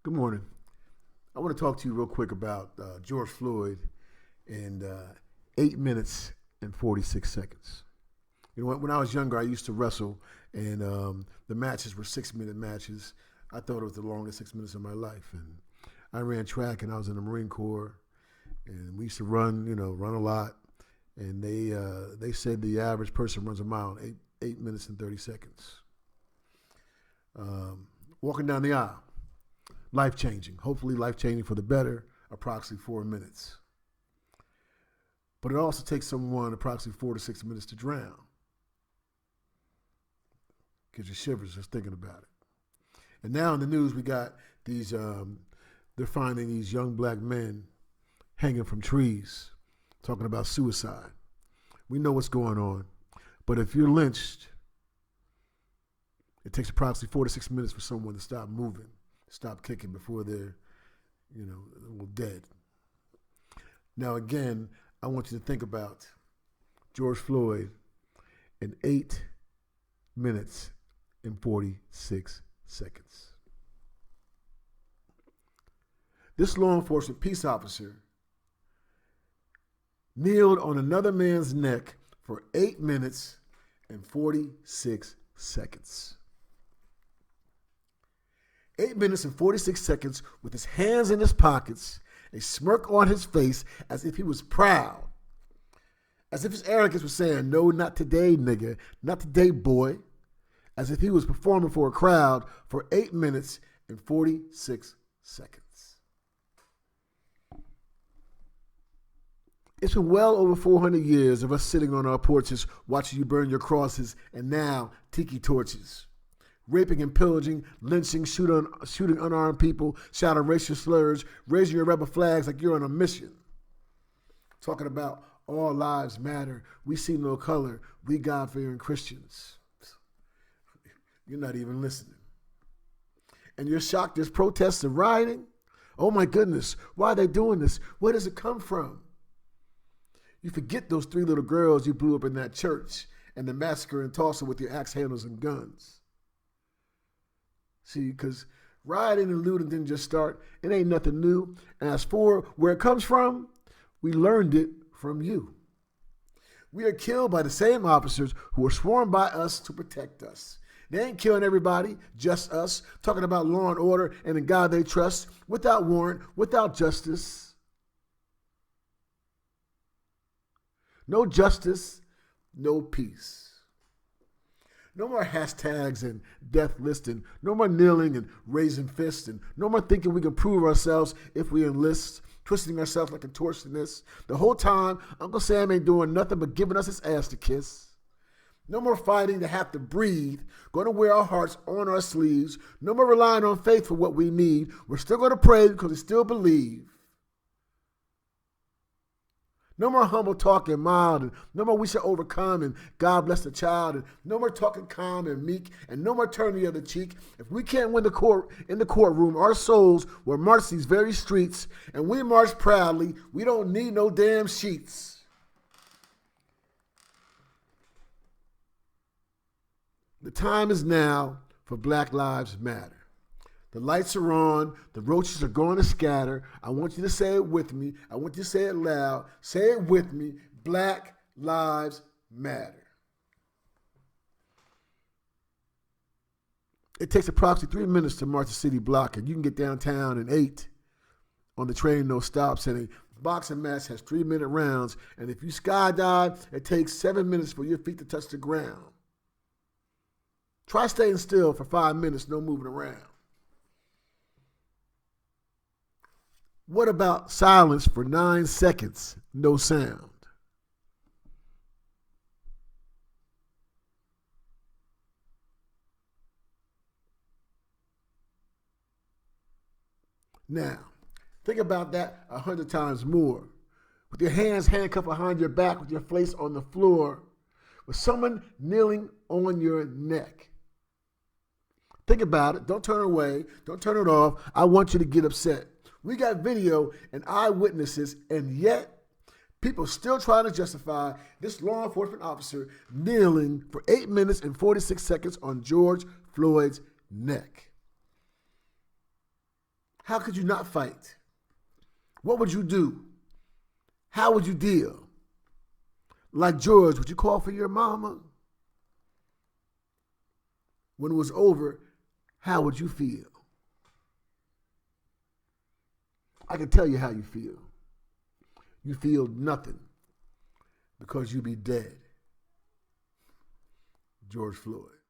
Good morning. I want to talk to you real quick about George Floyd and 8 minutes and 46 seconds. You know, when I was younger, I used to wrestle, and the matches were 6 minute matches. I thought it was the longest 6 minutes of my life. And I ran track, and I was in the Marine Corps, and we used to run a lot. And they said the average person runs a mile in 8 minutes and 30 seconds. Walking down the aisle. Life-changing, hopefully life-changing for the better, approximately 4 minutes. But it also takes someone approximately 4 to 6 minutes to drown. Gives you shivers just thinking about it. And now in the news, we got these, they're finding these young black men hanging from trees, talking about suicide. We know what's going on. But if you're lynched, it takes approximately 4 to 6 minutes for someone to stop moving. Stop kicking before they're, dead. Now, again, I want you to think about George Floyd in 8 minutes and 46 seconds. This law enforcement peace officer kneeled on another man's neck for 8 minutes and 46 seconds. 8 minutes and 46 seconds with his hands in his pockets, a smirk on his face as if he was proud. As if his arrogance was saying, no, not today, nigga. Not today, boy. As if he was performing for a crowd for 8 minutes and 46 seconds. It's been well over 400 years of us sitting on our porches watching you burn your crosses and now tiki torches. Raping and pillaging, lynching, shooting unarmed people, shouting racial slurs, raising your rebel flags like you're on a mission. Talking about all lives matter, we see no color, we God-fearing Christians. You're not even listening. And you're shocked there's protests and rioting? Oh my goodness, why are they doing this? Where does it come from? You forget those 3 little girls you blew up in that church and the massacre in Tulsa with your axe handles and guns. See, because rioting and looting didn't just start. It ain't nothing new. And as for where it comes from, we learned it from you. We are killed by the same officers who were sworn by us to protect us. They ain't killing everybody, just us, talking about law and order and the God they trust, without warrant, without justice. No justice, no peace. No more hashtags and death listing. No more kneeling and raising fists. And no more thinking we can prove ourselves if we enlist, twisting ourselves like contortionists. The whole time, Uncle Sam ain't doing nothing but giving us his ass to kiss. No more fighting to have to breathe. Going to wear our hearts on our sleeves. No more relying on faith for what we need. We're still going to pray because we still believe. No more humble talk and mild, and no more we shall overcome, and God bless the child, and no more talking calm and meek, and no more turning the other cheek. If we can't win the court in the courtroom, our souls will march these very streets, and we march proudly. We don't need no damn sheets. The time is now for Black Lives Matter. The lights are on. The roaches are going to scatter. I want you to say it with me. I want you to say it loud. Say it with me. Black Lives Matter. It takes approximately 3 minutes to march a city block, and you can get downtown in 8 on the train, no stops. And a boxing match has 3-minute rounds. And if you skydive, it takes 7 minutes for your feet to touch the ground. Try staying still for 5 minutes, no moving around. What about silence for 9 seconds, no sound? Now, think about that 100 times more. With your hands handcuffed behind your back, with your face on the floor, with someone kneeling on your neck. Think about it. Don't turn away. Don't turn it off. I want you to get upset. We got video and eyewitnesses, and yet people still trying to justify this law enforcement officer kneeling for 8 minutes and 46 seconds on George Floyd's neck. How could you not fight? What would you do? How would you deal? Like George, would you call for your mama? When it was over, how would you feel? I can tell you how you feel. You feel nothing because you be dead. George Floyd.